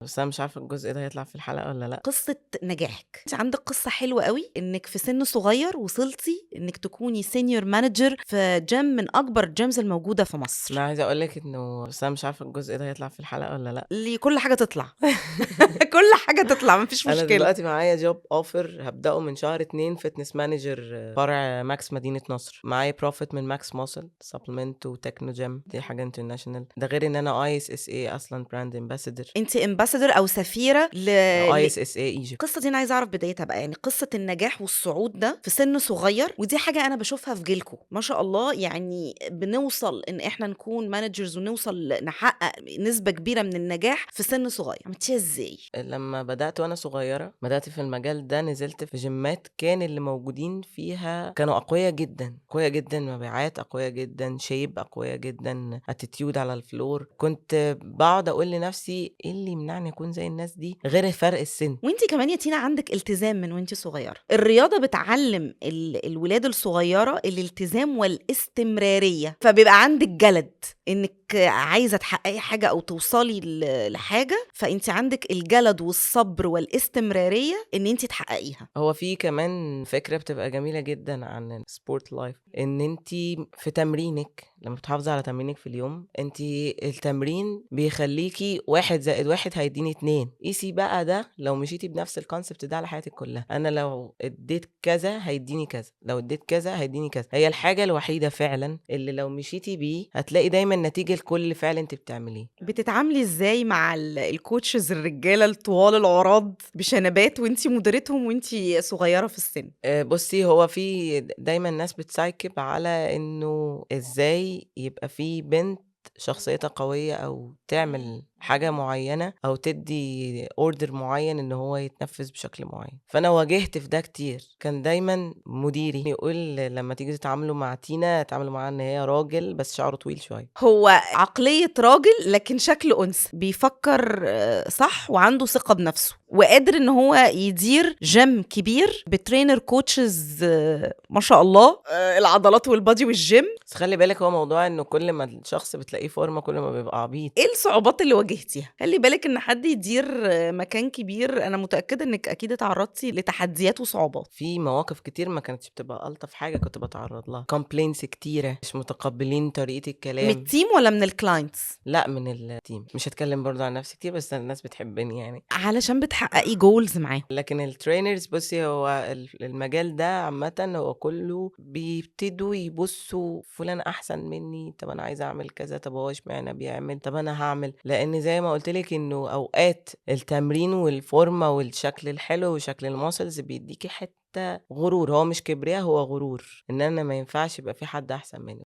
بس انا مش عارفه الجزء ده هيطلع في الحلقه ولا لا. قصة نجاحك، انت عندك قصة حلوة قوي انك في سن صغير وصلتي انك تكوني سينيور مانجر في جيم من اكبر الجيمز الموجودة في انا مصر. عايزه اقول لك انه بس انا مش عارفه الجزء ده هيطلع في الحلقه ولا لا. اللي كل حاجة تطلع كل حاجة تطلع مفيش انا مشكلة. دلوقتي معايا جوب اوفر هبداه من شهر 2، فتنس مانجر فرع ماكس مدينه نصر. معايا بروفيت من ماكس موسل سبلمنت وتكنو جيم، دي حاجه انترناشونال. ده غير ان انا اي اس اس اي اصلا براند امباسادور. انت امباسادور او سفيرة اي اس اس اي ايجيبت. القصة دي أنا عايزة أعرف بدايتها بقى، يعني قصة النجاح والصعود ده في سن صغير، ودي حاجة أنا بشوفها في جيلكم ما شاء الله، يعني بنوصل إن إحنا نكون مانجرز ونوصل نحقق نسبة كبيرة من النجاح في سن صغير، عملتيها إزاي؟ لما بدأت وأنا صغيرة، بدأت في المجال ده، نزلت في جيمات كان اللي موجودين فيها كانوا أقوياء جدا، أقوياء جدا، مبيعات أقوياء جدا، شيب أقوياء جدا، اتيتيود على الفلور. كنت بقعد أقول لنفسي إيه اللي يمنعني أكون زي الناس دي غير فرق السن. وانتي كمان يا تينا عندك التزام من وانتي صغيرة. الرياضة بتعلم الولاد الصغيرة الالتزام والاستمرارية، فبيبقى عندك جلد انك عايزة تحققي حاجة او توصلي لحاجة، فانتي عندك الجلد والصبر والاستمرارية ان انتي تحققيها. هو في كمان فكرة بتبقى جميلة جدا عن السبورت لايف، ان انتي في تمرينك لما بتحافظي على تمرينك في اليوم، انتي التمرين بيخليكي 1+1 هيديني 2. قيسي بقى ده لو مشيتي بنفس الكونسبت ده على حياتك كلها. انا لو اديت كذا هيديني كذا، لو اديت كذا هيديني كذا. هي الحاجة الوحيدة فعلا اللي لو مشيتي بيه هتلاقي دايما نتيجة لكل فعل انت بتعمليه. بتتعاملي ازاي مع الكوتشز الرجالة الطوال العراض بشنبات وانتي مديرتهم وانتي صغيرة في السن؟ بصي، هو في دايما ناس بتسايكب على انه ازاي يبقى في بنت شخصيتها قوية او تعمل حاجة معينة او تدي اوردر معين ان هو يتنفذ بشكل معين. فانا واجهت في ده كتير. كان دايما مديري يقول لما تيجي تتعاملوا مع تينا تعاملوا معاها ان هي راجل بس شعره طويل شوية. هو عقلية راجل لكن شكل أنثى، بيفكر صح وعنده ثقة بنفسه وقادر ان هو يدير جيم كبير بترينر كوتشز ما شاء الله، العضلات والبادي والجيم. بس خلي بالك، هو موضوع انه كل ما الشخص بتلاقيه فورمة كل ما بيبقى عبيط. ايه الصعوبات اللي واجهتيها؟ خلي بالك ان حد يدير مكان كبير، انا متأكدة انك اكيد اتعرضتي لتحديات وصعوبات. في مواقف كتير ما كانتش بتبقى ألطف حاجة كنت بتعرض لها، كومبلينس كتيرة، مش متقبلين طريقة من الكلام. التيم ولا من الكلاينتس؟ لا، من التيم. مش هتكلم برضو عن نفسي كتير، بس الناس بتحبني يعني. علشان بتحققي جولز معاهم. لكن الترينرز، بصي، هو المجال ده عامة هو كله بيبتدوا يبصوا فلان أحسن مني، طب أنا عايزة أعمل كذا، طب هو اشمعنى بيعمل، طب أنا هعمل. لأن زي ما قلتلك إنه أوقات التمرين والفورمة والشكل الحلو وشكل الماسلز بيديكي حتة غرور. هو مش كبرياء، هو غرور ان انا ما ينفعش يبقى في حد احسن مني.